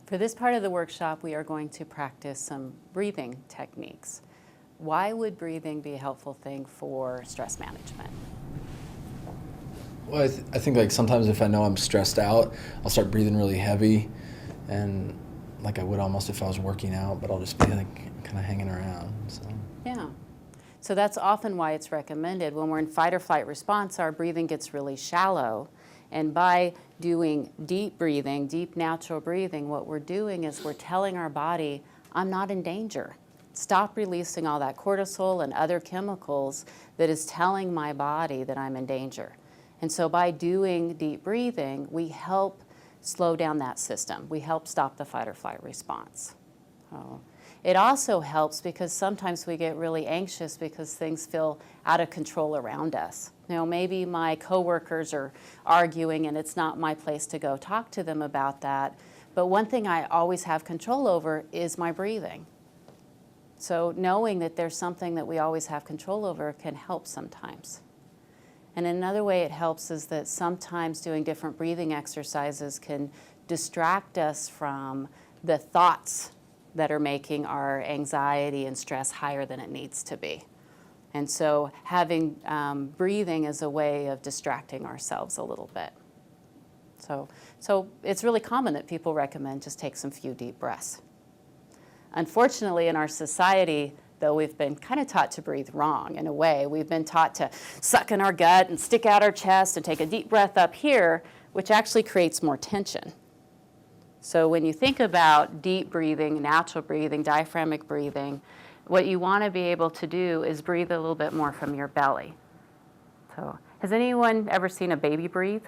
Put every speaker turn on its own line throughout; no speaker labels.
For this part of the workshop, we are going to practice some breathing techniques. Why would breathing be a helpful thing for stress management?
Well, I think like sometimes if I know I'm stressed out, I'll start breathing really heavy, and like I would almost if I was working out, but I'll just be like kind of hanging around. So.
Yeah. So that's often why it's recommended. When we're in fight or flight response, our breathing gets really shallow. And by doing deep breathing, deep natural breathing, what we're doing is we're telling our body, I'm not in danger. Stop releasing all that cortisol and other chemicals that is telling my body that I'm in danger. And so by doing deep breathing, we help slow down that system. We help stop the fight or flight response. It also helps because sometimes we get really anxious because things feel out of control around us. You know, maybe my coworkers are arguing and it's not my place to go talk to them about that. But one thing I always have control over is my breathing. So knowing that there's something that we always have control over can help sometimes. And another way it helps is that sometimes doing different breathing exercises can distract us from the thoughts that are making our anxiety and stress higher than it needs to be. And so having breathing is a way of distracting ourselves a little bit. So it's really common that people recommend just take some few deep breaths. Unfortunately, in our society, though we've been kind of taught to breathe wrong in a way. We've been taught to suck in our gut and stick out our chest and take a deep breath up here, which actually creates more tension. So when you think about deep breathing, natural breathing, diaphragmatic breathing, what you want to be able to do is breathe a little bit more from your belly. So has anyone ever seen a baby breathe?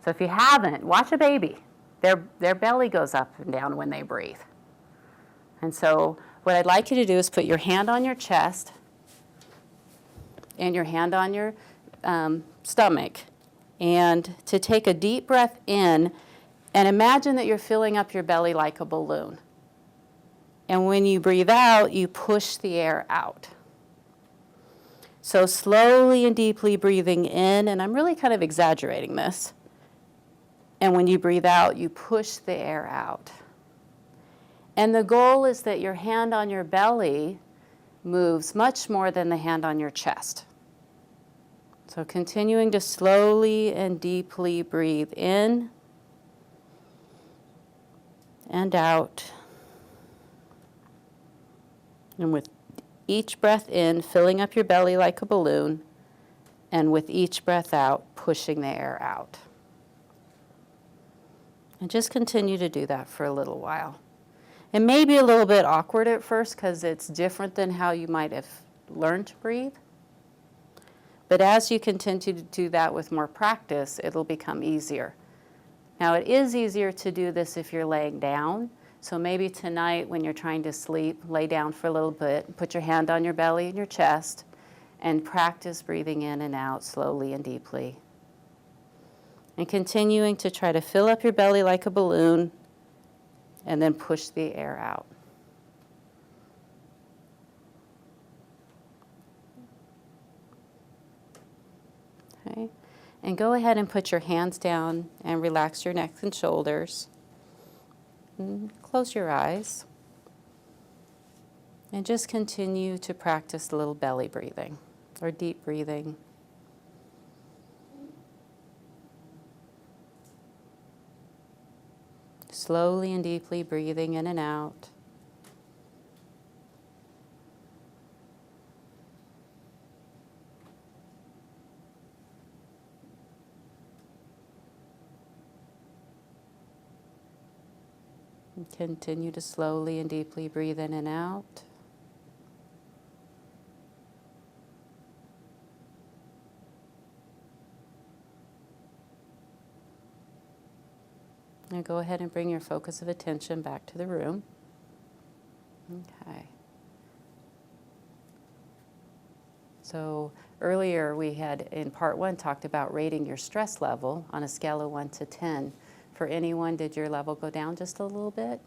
So if you haven't, watch a baby. Their belly goes up and down when they breathe. And so what I'd like you to do is put your hand on your chest and your hand on your stomach, and to take a deep breath in and imagine that you're filling up your belly like a balloon. And when you breathe out, you push the air out. So slowly and deeply breathing in, and I'm really kind of exaggerating this. And when you breathe out, you push the air out. And the goal is that your hand on your belly moves much more than the hand on your chest. So continuing to slowly and deeply breathe in and out. And with each breath in, filling up your belly like a balloon, and with each breath out, pushing the air out. And just continue to do that for a little while. It may be a little bit awkward at first because it's different than how you might have learned to breathe. But as you continue to do that with more practice, it'll become easier. Now, it is easier to do this if you're laying down. So maybe tonight when you're trying to sleep, lay down for a little bit, put your hand on your belly and your chest, and practice breathing in and out slowly and deeply. And continuing to try to fill up your belly like a balloon, and then push the air out. Okay. And go ahead and put your hands down and relax your neck and shoulders. And close your eyes. And just continue to practice a little belly breathing or deep breathing. Slowly and deeply breathing in and out. And continue to slowly and deeply breathe in and out. Now go ahead and bring your focus of attention back to the room. Okay. So earlier we had, in part 1, talked about rating your stress level on a scale of 1 to 10. For anyone, did your level go down just a little bit?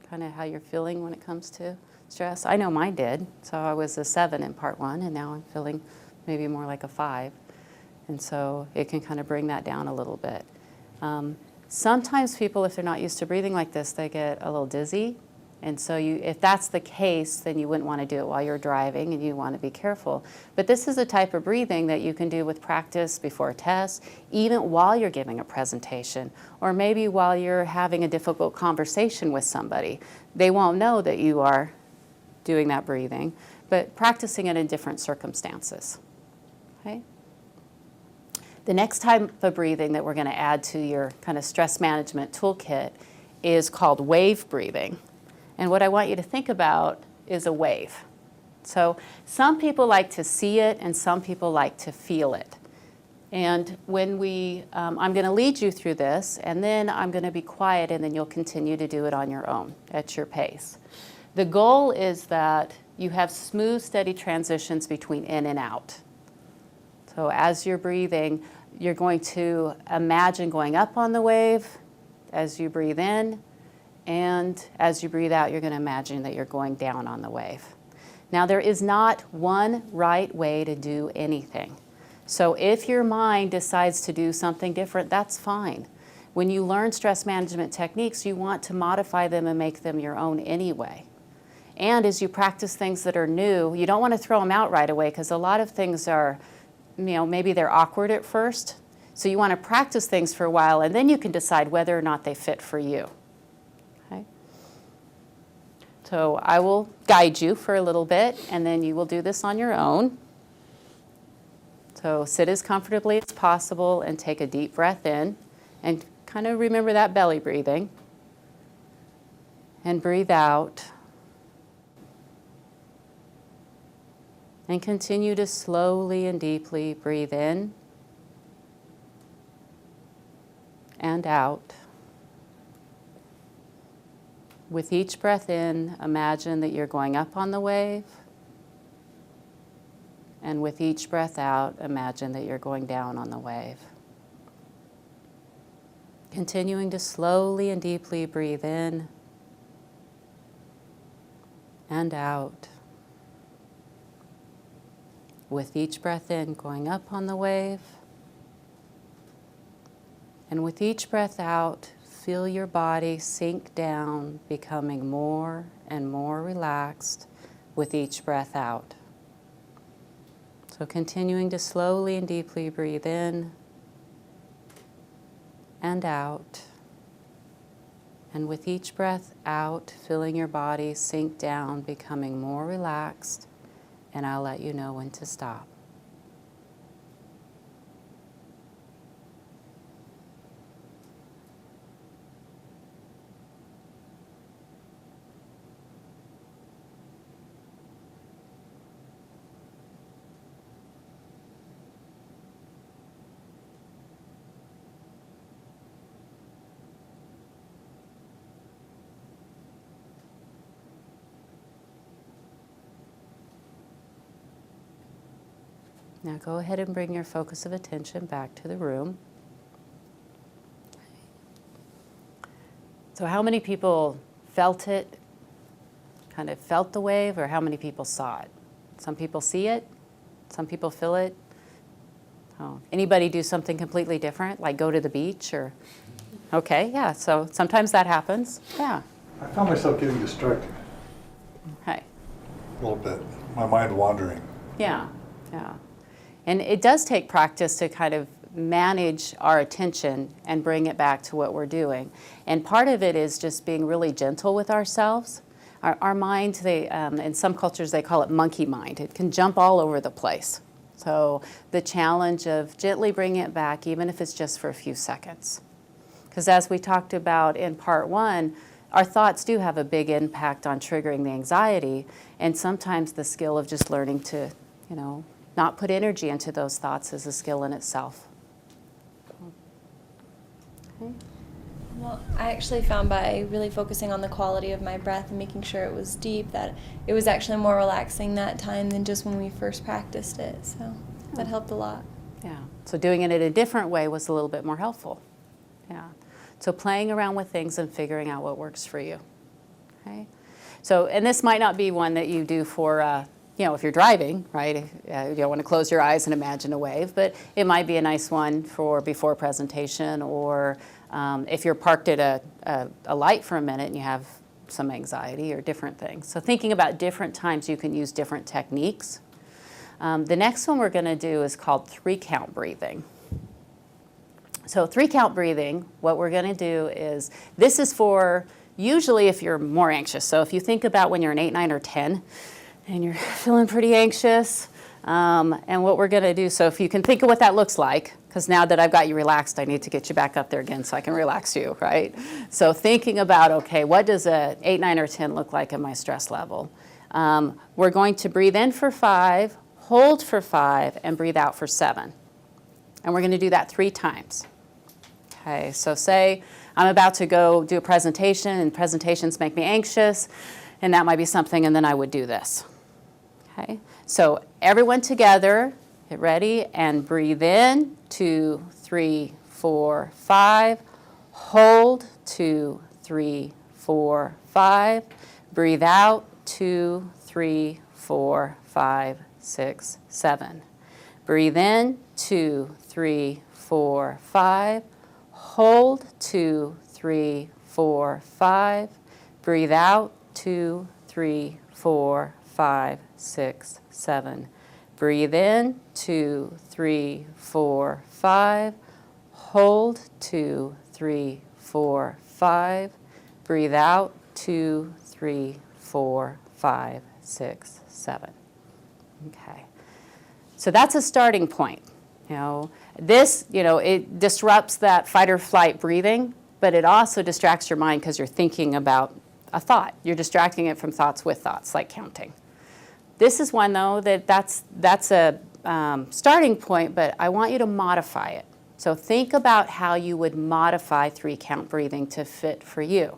Kind of how you're feeling when it comes to stress? I know mine did. So I was a 7 in part 1, and now I'm feeling maybe more like a 5. And so it can kind of bring that down a little bit. Sometimes people, if they're not used to breathing like this, they get a little dizzy. And so if that's the case, then you wouldn't want to do it while you're driving, and you want to be careful. But this is a type of breathing that you can do with practice before a test, even while you're giving a presentation, or maybe while you're having a difficult conversation with somebody. They won't know that you are doing that breathing, but practicing it in different circumstances. Okay? The next type of breathing that we're going to add to your kind of stress management toolkit is called wave breathing. And what I want you to think about is a wave. So some people like to see it and some people like to feel it. And when I'm going to lead you through this, and then I'm going to be quiet, and then you'll continue to do it on your own at your pace. The goal is that you have smooth, steady transitions between in and out. So as you're breathing, you're going to imagine going up on the wave as you breathe in, and as you breathe out, you're going to imagine that you're going down on the wave. Now, there is not one right way to do anything. So if your mind decides to do something different, that's fine. When you learn stress management techniques, you want to modify them and make them your own anyway. And as you practice things that are new, you don't want to throw them out right away, because a lot of things are, maybe they're awkward at first. So you want to practice things for a while, and then you can decide whether or not they fit for you. Okay? So I will guide you for a little bit, and then you will do this on your own. So sit as comfortably as possible and take a deep breath in, and kind of remember that belly breathing. And breathe out. And continue to slowly and deeply breathe in and out. With each breath in, imagine that you're going up on the wave. And with each breath out, imagine that you're going down on the wave. Continuing to slowly and deeply breathe in and out. With each breath in, going up on the wave. And with each breath out, feel your body sink down, becoming more and more relaxed with each breath out. So continuing to slowly and deeply breathe in and out. And with each breath out, feeling your body sink down, becoming more relaxed. And I'll let you know when to stop. Now go ahead and bring your focus of attention back to the room. So how many people felt it, kind of felt the wave, or how many people saw it? Some people see it, some people feel it. Oh, anybody do something completely different, like go to the beach or? Okay, yeah, so sometimes that happens, yeah.
I found myself getting distracted
Okay.
a little bit, my mind wandering.
Yeah, yeah. And it does take practice to kind of manage our attention and bring it back to what we're doing. And part of it is just being really gentle with ourselves. Our mind, in some cultures they call it monkey mind. It can jump all over the place. So the challenge of gently bringing it back, even if it's just for a few seconds. Because as we talked about in part one, our thoughts do have a big impact on triggering the anxiety, and sometimes the skill of just learning to, not put energy into those thoughts is a skill in itself. Okay.
Well, I actually found by really focusing on the quality of my breath and making sure it was deep that it was actually more relaxing that time than just when we first practiced it. So that helped a lot.
Yeah. So doing it in a different way was a little bit more helpful. Yeah. So playing around with things and figuring out what works for you. Okay. So, and this might not be one that you do for, if you're driving, right? You don't want to close your eyes and imagine a wave, but it might be a nice one for before presentation or if you're parked at a light for a minute and you have some anxiety or different things. So thinking about different times you can use different techniques. The next one we're going to do is called 3-count breathing. So 3-count breathing, what we're going to do is, this is for usually if you're more anxious. So if you think about when you're an 8, 9, or 10 and you're feeling pretty anxious, and what we're going to do, so if you can think of what that looks like, because now that I've got you relaxed, I need to get you back up there again so I can relax you, right? So thinking about, okay, what does a 8, 9, or 10 look like in my stress level? We're going to breathe in for 5, hold for 5, and breathe out for 7. And we're going to do that 3 times. Okay, so say I'm about to go do a presentation, and presentations make me anxious, and that might be something, and then I would do this. Okay, so everyone together, get ready, and breathe in, 2, 3, 4, 5. Hold, 2, 3, 4, 5. Breathe out, 2, 3, 4, 5, 6, 7. Breathe in, 2, 3, 4, 5. Hold, 2, 3, 4, 5. Breathe out, 2, 3, 4, 5, 6, 7. Breathe in, 2, 3, 4, 5. Hold, 2, 3, 4, 5. Breathe out, 2, 3, 4, 5, 6, 7. Okay. So that's a starting point. This, it disrupts that fight or flight breathing, but it also distracts your mind because you're thinking about a thought. You're distracting it from thoughts with thoughts, like counting. This is one, though, that's a starting point, but I want you to modify it. So think about how you would modify 3-count breathing to fit for you.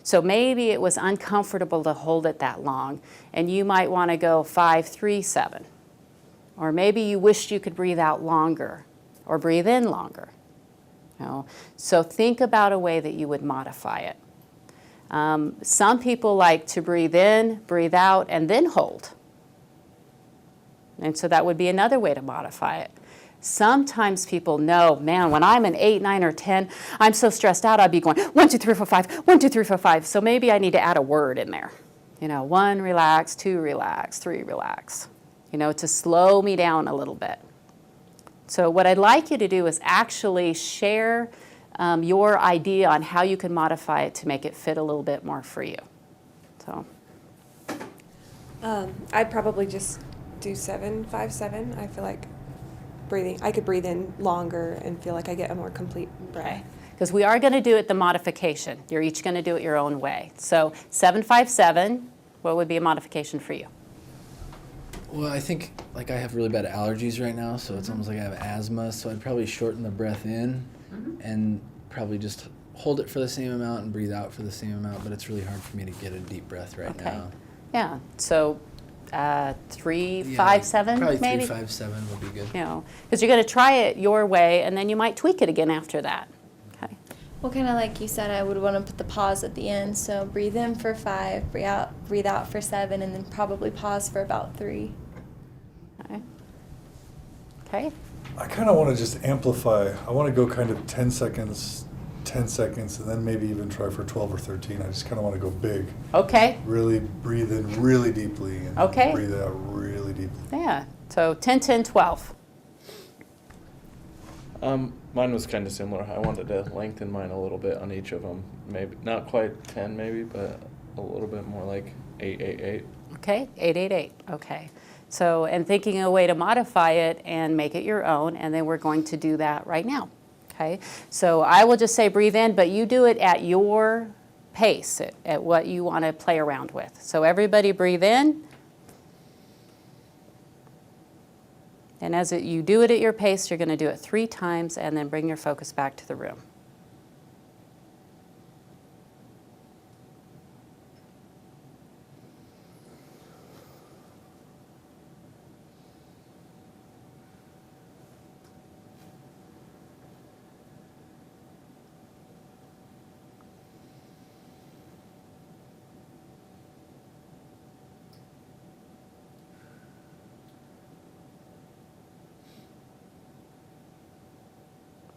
So maybe it was uncomfortable to hold it that long, and you might want to go 5, 3, 7. Or maybe you wished you could breathe out longer or breathe in longer. So think about a way that you would modify it. Some people like to breathe in, breathe out, and then hold. And so that would be another way to modify it. Sometimes people know, man, when I'm an 8, 9, or 10, I'm so stressed out, I'd be going 1, 2, 3, 4, 5, 1, 2, 3, 4, 5. So maybe I need to add a word in there. 1, relax, 2, relax, 3, relax. To slow me down a little bit. So what I'd like you to do is actually share your idea on how you can modify it to make it fit a little bit more for you. So
I'd probably just do 7, 5, 7. I feel like I could breathe in longer and feel like I get a more complete breath.
Because we are going to do it the modification. You're each going to do it your own way. So 7, 5, 7, what would be a modification for you?
Well, I think I have really bad allergies right now, so it's almost like I have asthma, so I'd probably shorten the breath in and probably just hold it for the same amount and breathe out for the same amount, but it's really hard for me to get a deep breath right now.
Yeah, so 3, 5, 7
probably
maybe?
3, 5, 7 would be good.
Because you're going to try it your way, and then you might tweak it again after that. Okay.
Well, kind of like you said, I would want to put the pause at the end. So breathe in for 5, breathe out for 7, and then probably pause for about 3.
Okay.
I kind of want to just amplify. I want to go kind of 10 seconds, 10 seconds, and then maybe even try for 12 or 13. I just kind of want to go big.
Okay.
Really breathe in really deeply and breathe out really deeply.
Yeah. So 10, 10, 12.
Mine was kind of similar. I wanted to lengthen mine a little bit on each of them. Maybe not quite 10, maybe, but a little bit more like 8, 8, 8.
Okay. 8, 8, 8. Okay. So, and thinking of a way to modify it and make it your own, and then we're going to do that right now. Okay. So I will just say breathe in, but you do it at your pace, at what you want to play around with. So everybody breathe in. And as you do it at your pace, you're going to do it 3 times and then bring your focus back to the room.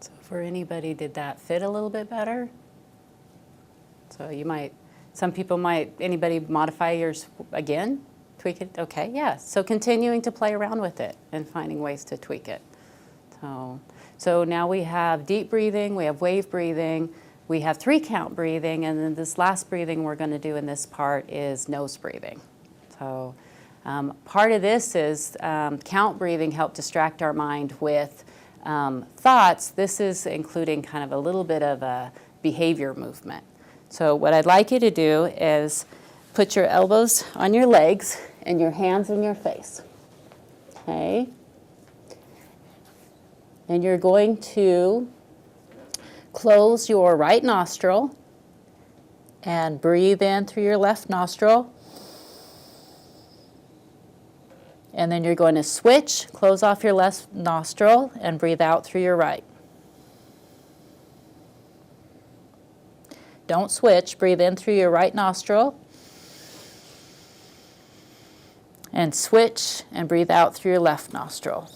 So for anybody, did that fit a little bit better? So you might, some people might, anybody modify yours again? Tweak it? Okay, yeah. So continuing to play around with it and finding ways to tweak it. So now we have deep breathing, we have wave breathing, we have 3-count breathing, and then this last breathing we're going to do in this part is nose breathing. So part of this is count breathing help distract our mind with thoughts. This is including kind of a little bit of a behavior movement. So what I'd like you to do is put your elbows on your legs and your hands in your face. Okay? And you're going to close your right nostril and breathe in through your left nostril. And then you're going to switch, close off your left nostril and breathe out through your right. Don't switch, breathe in through your right nostril and switch and breathe out through your left nostril.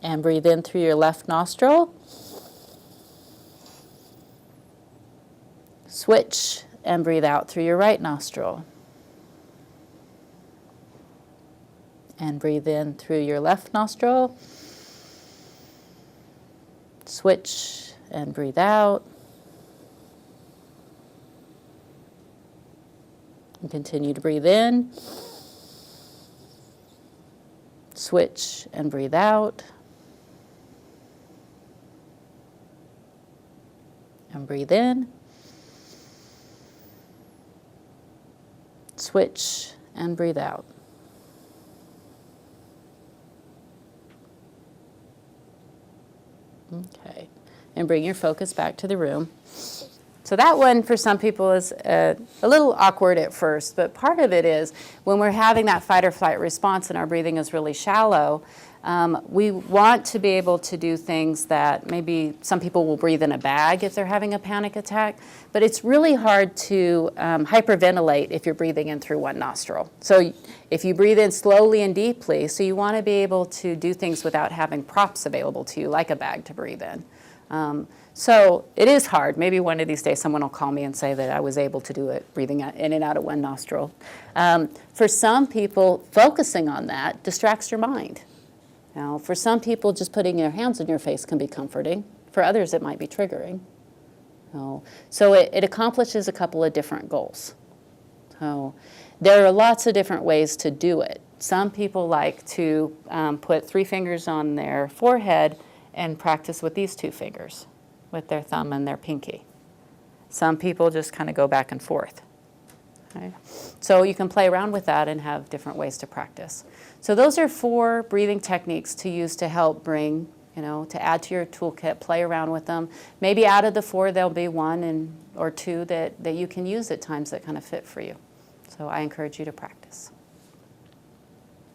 And breathe in through your left nostril. Switch and breathe out through your right nostril. And breathe in through your left nostril. Switch and breathe out. And continue to breathe in. Switch and breathe out. And breathe in. Switch and breathe out. Okay, and bring your focus back to the room. So that one for some people is a little awkward at first, but part of it is when we're having that fight or flight response and our breathing is really shallow, we want to be able to do things that maybe some people will breathe in a bag if they're having a panic attack, but it's really hard to hyperventilate if you're breathing in through one nostril. So if you breathe in slowly and deeply, so you want to be able to do things without having props available to you, like a bag to breathe in. So it is hard. Maybe one of these days someone will call me and say that I was able to do it, breathing in and out of one nostril. For some people, focusing on that distracts your mind. Now, for some people, just putting your hands in your face can be comforting. For others, it might be triggering. So it accomplishes a couple of different goals. So there are lots of different ways to do it. Some people like to put 3 fingers on their forehead and practice with these 2 fingers, with their thumb and their pinky. Some people just kind of go back and forth. Okay? So you can play around with that and have different ways to practice. So those are 4 breathing techniques to use to help bring, to add to your toolkit, play around with them. Maybe out of the 4, there'll be 1 or 2 that you can use at times that kind of fit for you. So I encourage you to practice.